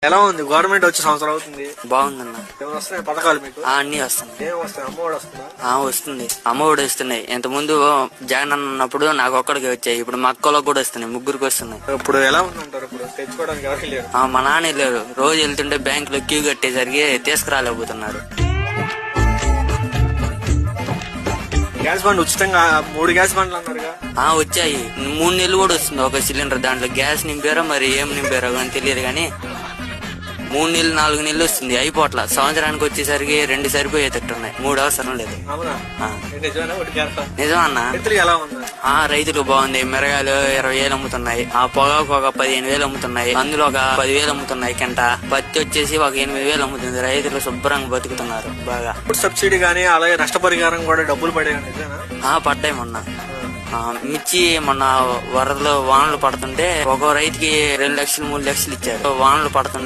ఎలా ఉంది గవర్నమెంట్ వచ్చే సంవత్సరం అవుతుంది? బాగుందన్న. ఏమైనా వస్తున్నాయి పథకాలు మీకు? అన్ని వస్తున్నాయి. ఏం వస్తాయి? అమ్మఒడి వస్తుందా? వస్తుంది. అమ్మఒడి వస్తున్నాయి. ఇంత ముందు జగన్ అన్న ఉన్నప్పుడు నాకు ఒక్కడికి వచ్చాయి. ఇప్పుడు మా అక్కలో కూడా వస్తున్నాయి, ముగ్గురికి వస్తున్నాయి. ఇప్పుడు ఎలా ఉందంటారు? ఇప్పుడు తెచ్చుకోవడానికి ఎవరికి లేరు. మా నాన్న లేరు. రోజు వెళ్తుంటే బ్యాంక్ లో క్యూ కట్టేసరికి తీసుకురాలేకపోతున్నారు. గ్యాస్ బండ్ ఉచితంగా 3 గ్యాస్ బండ్లు అన్నారుగా? వచ్చాయి. 3 నెలలు కూడా వస్తుంది ఒక సిలిండర్. దాంట్లో గ్యాస్ నింపారో మరి ఏం నింపారో కానీ తెలియదు కానీ 3 నెలలు 4 నెలలు వస్తుంది. అయిపోట్ల సంవత్సరానికి వచ్చేసరికి 2 సరిపోయేటట్టున్నాయి. 3 అవసరం లేదు. నిజం అన్న. రైతులు బాగుంది. మిరగాయలు 20,000 అమ్ముతున్నాయి. ఆ పొగాకు ఒక 15,000 అమ్ముతున్నాయి. అందులో ఒక 10,000 అమ్ముతున్నాయి కింట. పత్తి వచ్చేసి ఒక 8,000 అమ్ముతుంది. రైతులు శుభ్రంగా బతుకుతున్నారు బాగా. సబ్సిడీ గానీ అలాగే నష్టపరిహారం కూడా డబ్బులు పడాయి. పడ్డాయి మొన్న. మిర్చి మొన్న వరదలు వానలు పడుతుంటే ఒక్కో రైతుకి 2 లక్షలు 3 లక్షలు ఇచ్చారు. వానలు పడుతుంటే